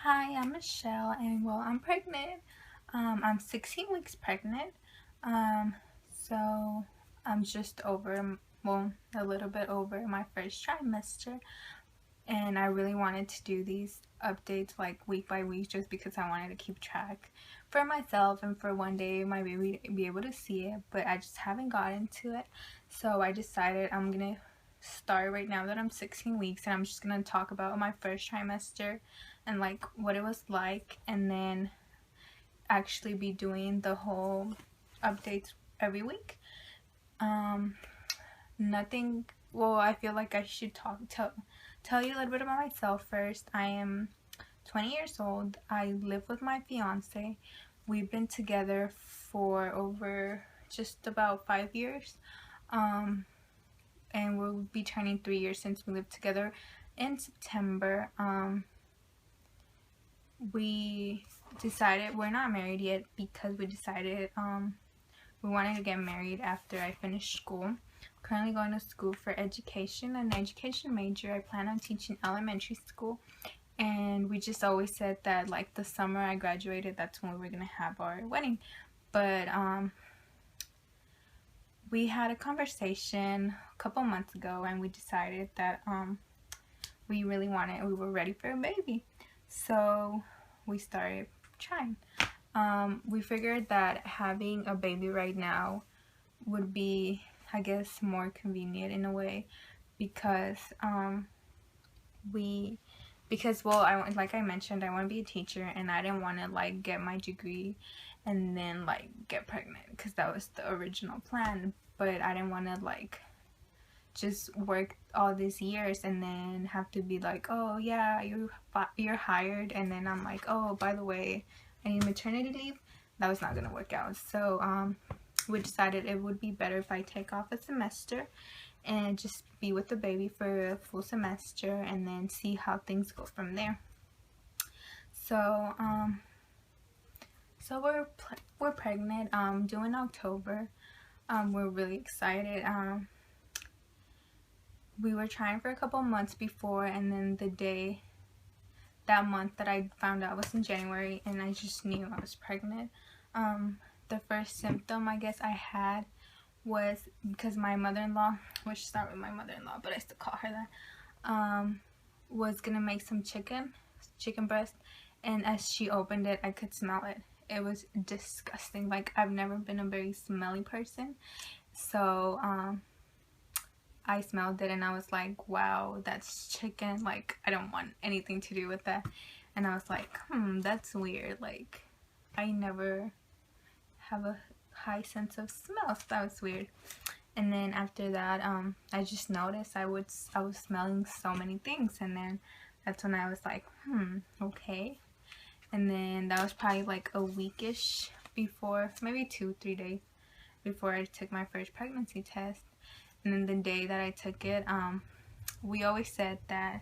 Hi, I'm Michelle, and well, I'm pregnant. I'm 16 weeks pregnant. Um, so I'm just over, well, a little bit over my first trimester, and I really wanted to do these updates like week by week just because I wanted to keep track for myself and for one day my baby to be able to see it, but I just haven't gotten to it. So I decided I'm gonna start right now that I'm 16 weeks, and I'm just gonna talk about my first trimester and like what it was like, and then actually be doing the whole updates every week. um Nothing, well, I feel like I should tell you a little bit about myself first. I am 20 years old. I live with my fiance. We've been together for over just about 5 years. um and we'll be turning 3 years since we lived together in September. We decided we're not married yet because we decided we wanted to get married after I finished school. I'm currently going to school for education, an education major. I plan on teaching elementary school, and we just always said that like the summer I graduated, that's when we were gonna have our wedding. But we had a conversation a couple months ago, and we decided that we were ready for a baby. So we started trying. We figured that having a baby right now would be, I guess, more convenient in a way because we because well, like I mentioned, I want to be a teacher, and I didn't want to like get my degree and then like get pregnant because that was the original plan. But I didn't want to like just work all these years and then have to be like, oh yeah, you're hired, and then I'm like, oh, by the way, I need maternity leave. That was not gonna work out. So we decided it would be better if I take off a semester and just be with the baby for a full semester and then see how things go from there. So we're pregnant due in October. We're really excited. We were trying for a couple months before, and then that month that I found out was in January, and I just knew I was pregnant. The first symptom I guess I had was because my mother-in-law, which start with my mother-in-law, but I still call her that, was gonna make some chicken breast, and as she opened it, I could smell it. It was disgusting. Like, I've never been a very smelly person, so I smelled it and I was like, wow, that's chicken. Like, I don't want anything to do with that. And I was like, that's weird. Like, I never have a high sense of smell, so that was weird. And then after that, I just noticed I was smelling so many things, and then that's when I was like, okay. And then that was probably like a weekish before, maybe 2-3 days before I took my first pregnancy test. And then the day that I took it, we always said that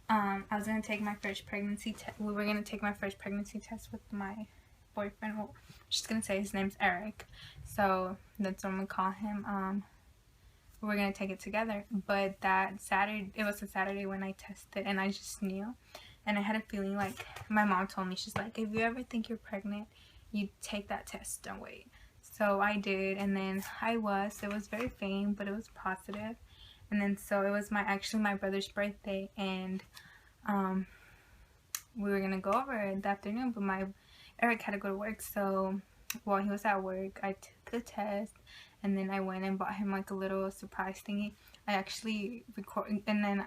I was gonna take my first pregnancy test. We were gonna take my first pregnancy test with my boyfriend. Well, I'm just gonna say his name's Eric, so that's what I'm gonna call him. We're gonna take it together. But that Saturday, it was a Saturday when I tested, and I just knew, and I had a feeling. Like, my mom told me, she's like, if you ever think you're pregnant, you take that test, don't wait. So I did, and then it was very faint, but it was positive. And then so it was actually my brother's birthday, and we were gonna go over it that afternoon, but Eric had to go to work. So while he was at work, I took the test, and then I went and bought him like a little surprise thingy. I actually recorded, and then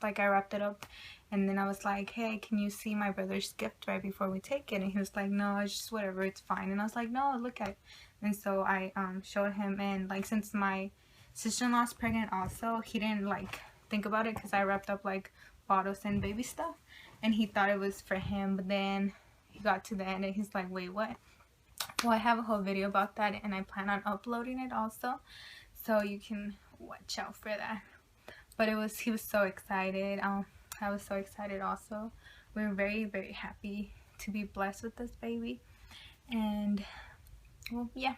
like I wrapped it up, and then I was like, hey, can you see my brother's gift right before we take it? And he was like, no, it's just whatever, it's fine. And I was like, no, look at it. And so I showed him, and like, since my sister-in-law's pregnant also, he didn't like think about it because I wrapped up like bottles and baby stuff, and he thought it was for him. But then he got to the end and he's like, wait, what? Well, I have a whole video about that, and I plan on uploading it also, so you can watch out for that. But he was so excited. I was so excited also. We were very, very happy to be blessed with this baby. And well, yeah.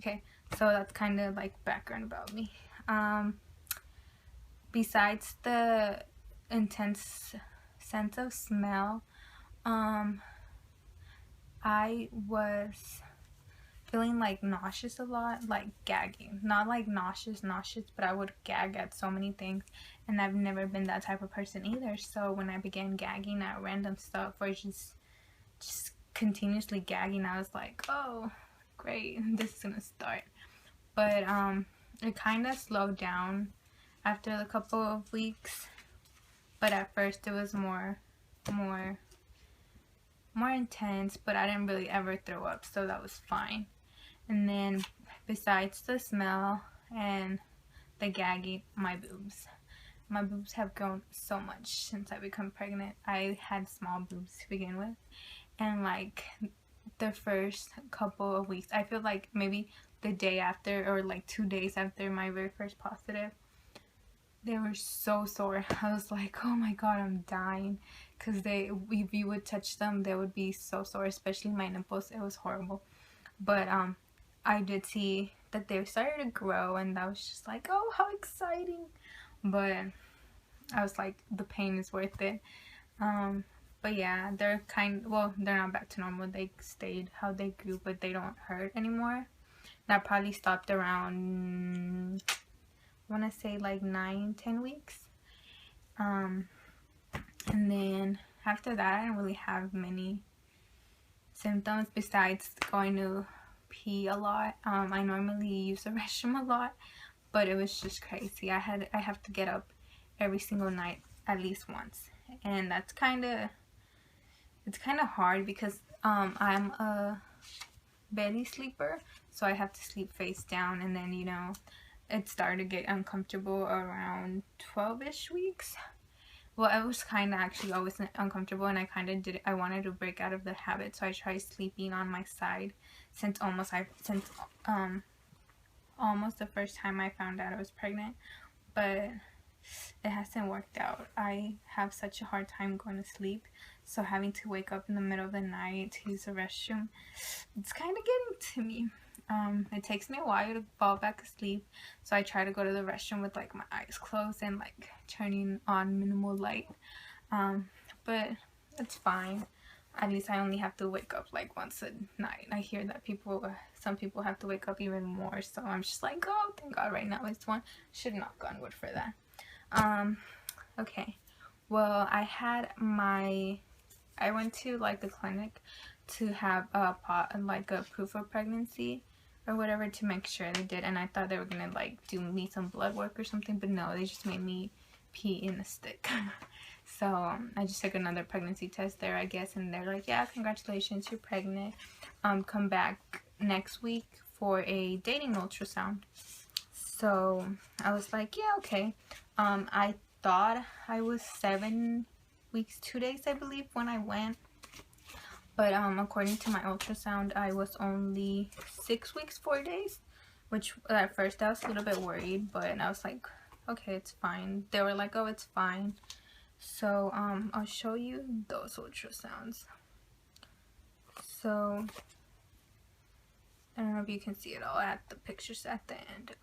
Okay, so that's kind of like background about me. Besides the intense sense of smell, I was feeling like nauseous a lot, like gagging. Not like nauseous, but I would gag at so many things, and I've never been that type of person either. So when I began gagging at random stuff or just continuously gagging, I was like, oh, great, this is gonna start. But it kind of slowed down after a couple of weeks. But at first it was more intense, but I didn't really ever throw up, so that was fine. And then besides the smell and the gagging, my boobs have grown so much since I become pregnant. I had small boobs to begin with, and like the first couple of weeks, I feel like maybe the day after or like 2 days after my very first positive, they were so sore. I was like, oh my god, I'm dying, because if you would touch them, they would be so sore, especially my nipples. It was horrible. But I did see that they started to grow, and that was just like, oh, how exciting. But I was like, the pain is worth it. But yeah, they're they're not back to normal. They stayed how they grew, but they don't hurt anymore. That probably stopped around, I want to say like 9-10 weeks. And then after that, I didn't really have many symptoms besides going to pee a lot. I normally use the restroom a lot, but it was just crazy. I have to get up every single night at least once, and it's kind of hard because I'm a belly sleeper, so I have to sleep face down. And then, you know, it started to get uncomfortable around 12-ish weeks. Well, it was kind of actually always uncomfortable, and I wanted to break out of the habit, so I tried sleeping on my side since almost the first time I found out I was pregnant, but it hasn't worked out. I have such a hard time going to sleep, so having to wake up in the middle of the night to use the restroom, it's kind of getting to me. It takes me a while to fall back asleep, so I try to go to the restroom with like my eyes closed and like turning on minimal light. But it's fine. At least I only have to wake up like once a night. I hear that some people have to wake up even more, so I'm just like, oh, thank God right now it's one. Should knock on wood for that. Okay. Well, I went to like the clinic to have a proof of pregnancy or whatever, to make sure they did, and I thought they were gonna like do me some blood work or something, but no, they just made me pee in a stick. So I just took another pregnancy test there, I guess, and they're like, yeah, congratulations, you're pregnant. Come back next week for a dating ultrasound. So I was like, yeah, okay. I thought I was 7 weeks 2 days, I believe, when I went, but according to my ultrasound, I was only 6 weeks 4 days, which at first I was a little bit worried, but I was like, okay, it's fine. They were like, oh, it's fine. So I'll show you those ultrasounds. So I don't know if you can see it all at the pictures at the end.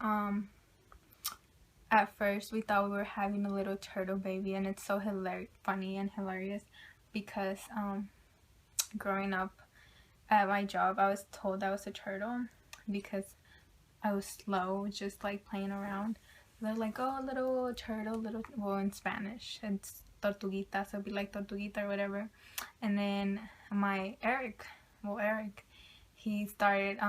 At first we thought we were having a little turtle baby, and it's so funny and hilarious because growing up at my job, I was told I was a turtle because I was slow, just like playing around. They're like, oh, little turtle, well, in Spanish it's tortuguita, so it'd be like tortuguita or whatever. And then Eric, he started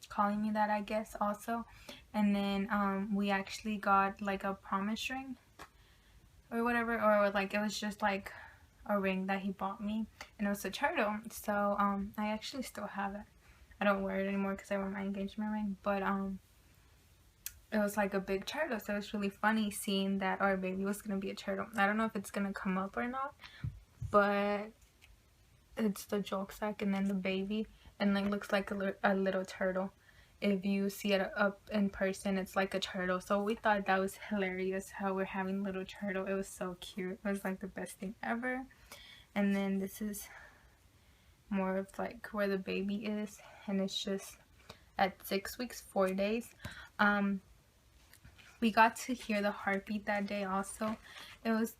calling me that, I guess, also. And then we actually got like a promise ring or whatever, or like it was just like a ring that he bought me, and it was a turtle. So I actually still have it. I don't wear it anymore because I wear my engagement ring, but it was like a big turtle, so it was really funny seeing that our baby was gonna be a turtle. I don't know if it's gonna come up or not, but it's the yolk sac and then the baby, and like looks like a little turtle. If you see it up in person, it's like a turtle. So we thought that was hilarious how we're having a little turtle. It was so cute. It was like the best thing ever. And then this is more of like where the baby is, and it's just at 6 weeks 4 days. We got to hear the heartbeat that day also, it was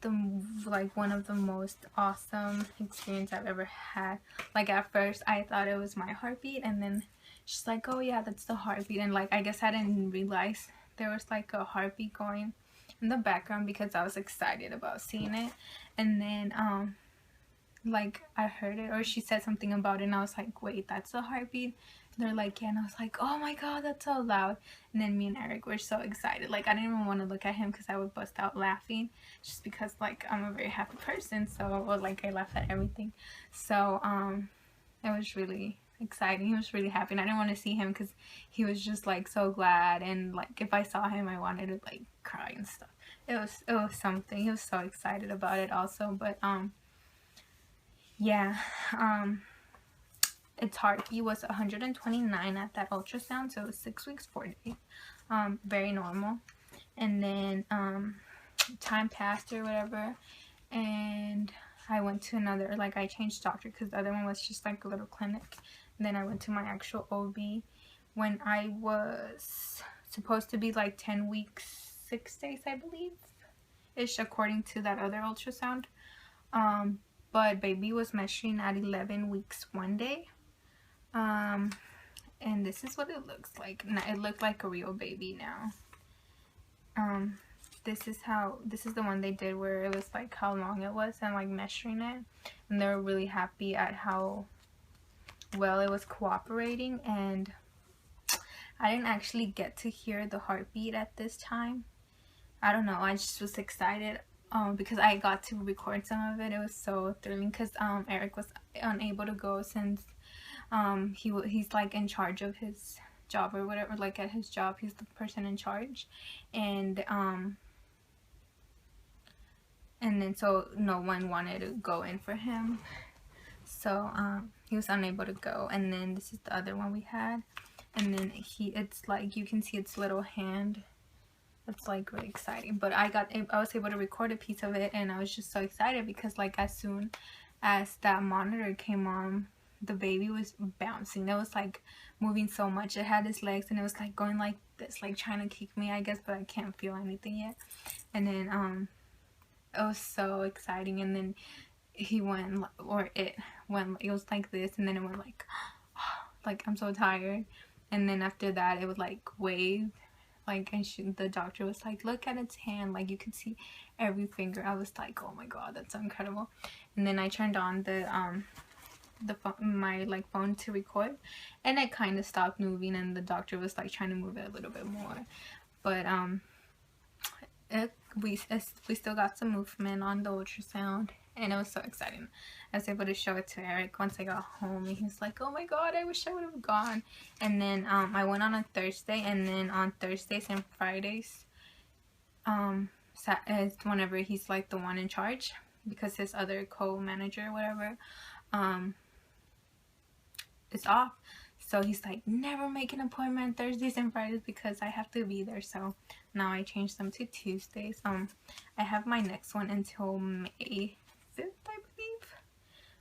like one of the most awesome experience I've ever had. Like at first I thought it was my heartbeat, and then she's like, oh yeah, that's the heartbeat. And like I guess I didn't realize there was like a heartbeat going in the background because I was excited about seeing it. And then like I heard it, or she said something about it, and I was like, wait, that's the heartbeat? They're like, yeah. And I was like, oh my god, that's so loud. And then me and Eric were so excited. Like I didn't even want to look at him because I would bust out laughing, just because like I'm a very happy person, so, or like I laugh at everything. So it was really exciting. He was really happy, and I didn't want to see him because he was just like so glad, and like if I saw him I wanted to like cry and stuff. It was something. He was so excited about it also. But yeah, its heartbeat was 129 at that ultrasound, so it was 6 weeks 4 days. Very normal. And then time passed or whatever, and I went to another, like I changed doctor because the other one was just like a little clinic. And then I went to my actual OB when I was supposed to be like 10 weeks 6 days, I believe ish, according to that other ultrasound. But baby was measuring at 11 weeks 1 day. And this is what it looks like. It looked like a real baby now. This is the one they did where it was like how long it was and like measuring it, and they were really happy at how well it was cooperating. And I didn't actually get to hear the heartbeat at this time. I don't know, I just was excited because I got to record some of it. It was so thrilling because Eric was unable to go since he's like in charge of his job or whatever. Like at his job he's the person in charge, and then so no one wanted to go in for him, so he was unable to go. And then this is the other one we had, and then it's like you can see its little hand. It's like really exciting. But I was able to record a piece of it, and I was just so excited because like as soon as that monitor came on, the baby was bouncing. It was like moving so much. It had its legs and it was like going like this, like trying to kick me, I guess, but I can't feel anything yet. And then it was so exciting. And then he went, or it went, it was like this, and then it went like I'm so tired. And then after that it would like wave, like, and the doctor was like, look at its hand, like you could see every finger. I was like, oh my god, that's so incredible. And then I turned on my like phone to record, and it kind of stopped moving, and the doctor was like trying to move it a little bit more. But we still got some movement on the ultrasound, and it was so exciting. I was able to show it to Eric once I got home, and he was like, oh my god, I wish I would have gone. And then I went on a Thursday, and then on Thursdays and Fridays is whenever he's like the one in charge, because his other co-manager or whatever is off. So he's like, never make an appointment Thursdays and Fridays because I have to be there. So now I changed them to Tuesdays. I have my next one until May 5th, I believe,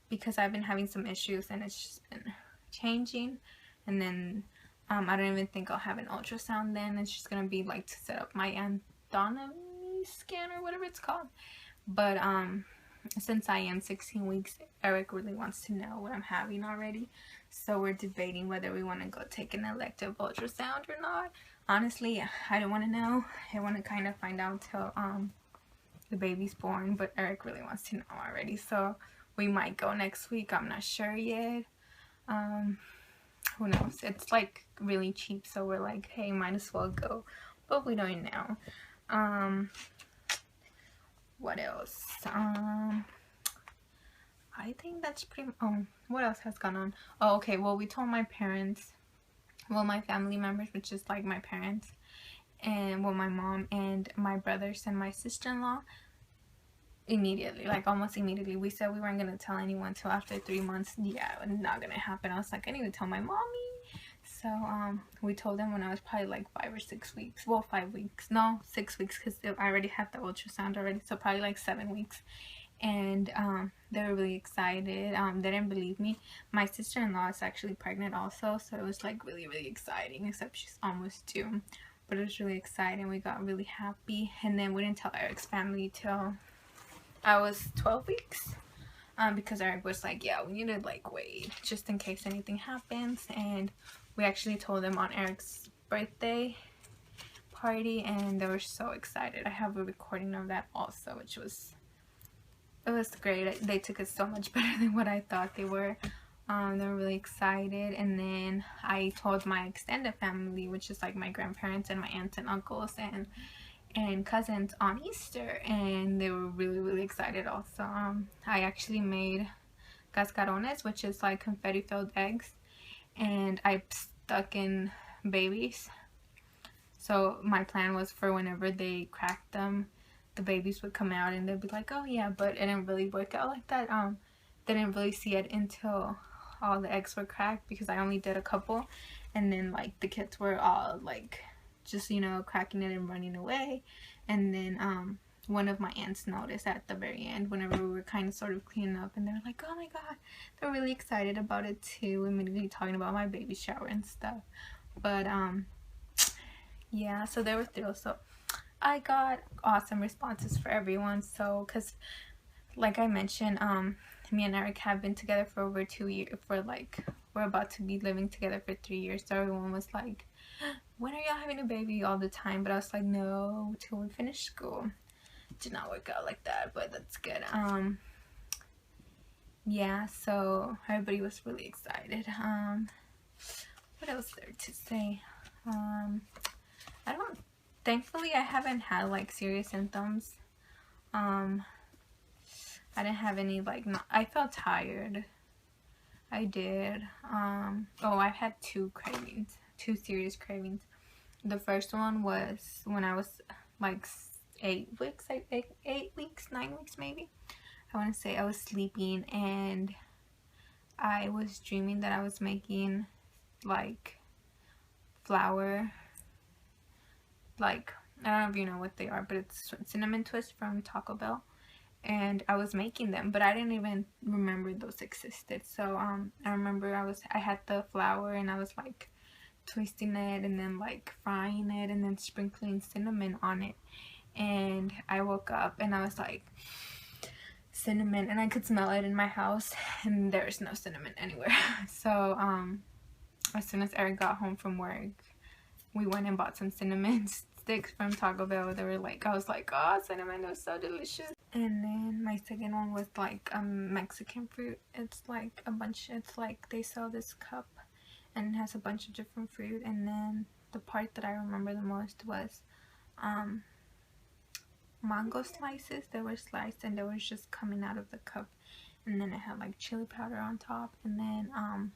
because I've been having some issues and it's just been changing. And then I don't even think I'll have an ultrasound then. It's just gonna be like to set up my anatomy scan or whatever it's called. But since I am 16 weeks, Eric really wants to know what I'm having already. So we're debating whether we want to go take an elective ultrasound or not. Honestly, I don't want to know. I want to kind of find out till the baby's born, but Eric really wants to know already. So we might go next week. I'm not sure yet. Who knows? It's like really cheap, so we're like, hey, might as well go. But we don't know. What else? I think that's pretty. What else has gone on? Oh, okay. Well, we told my parents, well, my family members, which is like my parents, and well, my mom and my brothers and my sister-in-law, immediately, like almost immediately. We said we weren't gonna tell anyone till after 3 months. Yeah, not gonna happen. I was like, I need to tell my mommy. So we told them when I was probably like 5 or 6 weeks. Well, 5 weeks. No, 6 weeks, because I already had the ultrasound already. So probably like 7 weeks. And they were really excited. They didn't believe me. My sister-in-law is actually pregnant also, so it was like really, really exciting, except she's almost due. But it was really exciting. We got really happy. And then we didn't tell Eric's family till I was 12 weeks. Because Eric was like, yeah, we need to like wait just in case anything happens. And we actually told them on Eric's birthday party, and they were so excited. I have a recording of that also, which was, it was great. They took it so much better than what I thought they were. They were really excited. And then I told my extended family, which is like my grandparents and my aunts and uncles and cousins, on Easter, and they were really excited also. I actually made cascarones, which is like confetti filled eggs, and I stuck in babies. So my plan was for whenever they cracked them, the babies would come out and they'd be like, oh yeah, but it didn't really work out like that. They didn't really see it until all the eggs were cracked, because I only did a couple, and then like the kids were all like just, you know, cracking it and running away. And then one of my aunts noticed at the very end, whenever we were kind of sort of cleaning up, and they were like, oh my god, they're really excited about it too, immediately talking about my baby shower and stuff. But yeah, so they were thrilled. So I got awesome responses for everyone. So because like I mentioned, me and Eric have been together for over 2 years, for like, we're about to be living together for 3 years. So everyone was like, when are y'all having a baby, all the time. But I was like, no, till we finish school. Did not work out like that, but that's good. Yeah, so everybody was really excited. What else there to say? Thankfully I haven't had like serious symptoms. I didn't have any like, I felt tired. I did. Oh, I've had two serious cravings. The first one was when I was like 8 weeks, 9 weeks maybe. I want to say I was sleeping and I was dreaming that I was making like flour, like, I don't know if you know what they are, but it's cinnamon twists from Taco Bell, and I was making them, but I didn't even remember those existed. So I remember I had the flour and I was like twisting it and then like frying it and then sprinkling cinnamon on it, and I woke up and I was like, cinnamon, and I could smell it in my house, and there's no cinnamon anywhere. So as soon as Eric got home from work, we went and bought some cinnamon sticks from Taco Bell. They were like, I was like, oh, cinnamon is so delicious. And then my second one was like Mexican fruit. It's like a bunch, it's like they sell this cup and it has a bunch of different fruit. And then the part that I remember the most was mango slices. They were sliced and they were just coming out of the cup, and then it had like chili powder on top. And then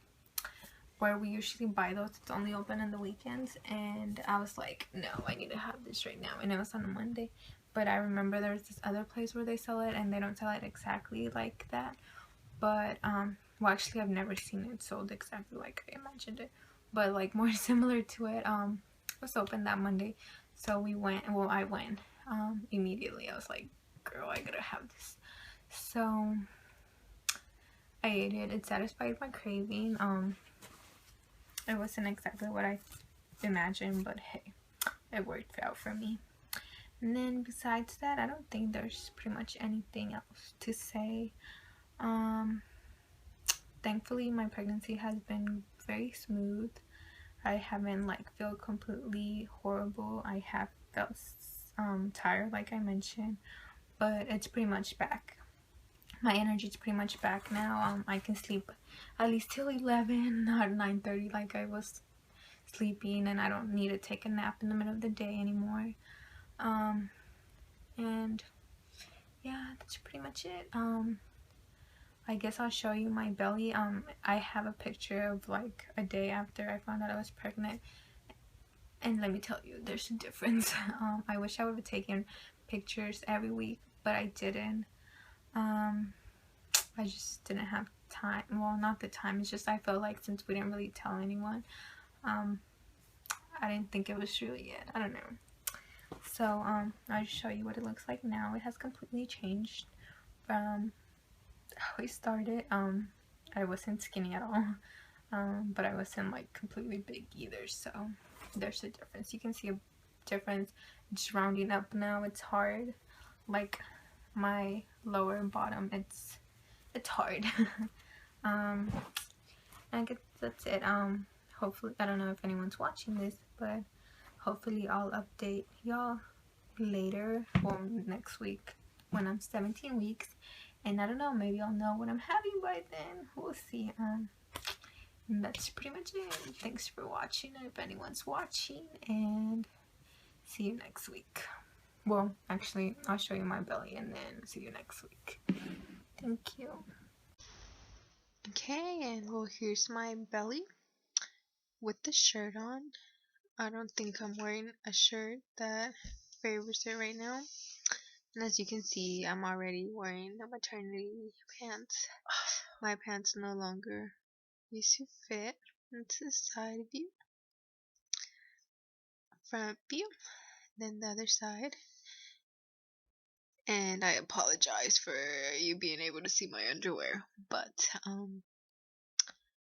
where we usually buy those, it's only open on the weekends, and I was like, no, I need to have this right now. And it was on a Monday, but I remember there was this other place where they sell it, and they don't sell it exactly like that, but well, actually I've never seen it sold exactly like I imagined it, but like more similar to it. It was open that Monday, so we went, well, I went immediately. I was like, girl, I gotta have this. So I ate it. It satisfied my craving. It wasn't exactly what I imagined, but hey, it worked out for me. And then besides that, I don't think there's pretty much anything else to say. Thankfully my pregnancy has been very smooth. I haven't like felt completely horrible. I have felt tired, like I mentioned, but it's pretty much back. My energy is pretty much back now. I can sleep at least till 11, not 9:30 like I was sleeping, and I don't need to take a nap in the middle of the day anymore. And yeah, that's pretty much it. I guess I'll show you my belly. I have a picture of like a day after I found out I was pregnant, and let me tell you, there's a difference. I wish I would have taken pictures every week, but I didn't. I just didn't have time. Well, not the time, it's just I felt like since we didn't really tell anyone, I didn't think it was really it. I don't know. So I'll just show you what it looks like now. It has completely changed from how I started. I wasn't skinny at all, but I wasn't like completely big either, so there's a difference. You can see a difference. Just rounding up now, it's hard. Like my lower bottom. It's hard. I guess that's it. Hopefully, I don't know if anyone's watching this, but hopefully I'll update y'all later or next week when I'm 17 weeks, and I don't know, maybe I'll know what I'm having by then. We'll see. And that's pretty much it. Thanks for watching if anyone's watching, and see you next week. Well, actually, I'll show you my belly and then see you next week. Thank you. Okay, and well, here's my belly with the shirt on. I don't think I'm wearing a shirt that favors it right now. And as you can see, I'm already wearing the maternity pants. My pants no longer used to fit into the side view, front view, then the other side. And I apologize for you being able to see my underwear, but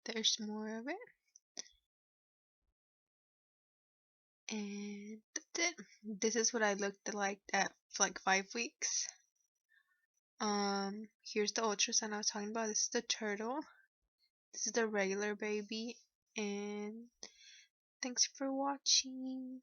there's more of it. And that's it. This is what I looked like at like 5 weeks. Here's the ultrasound I was talking about. This is the turtle. This is the regular baby. And thanks for watching.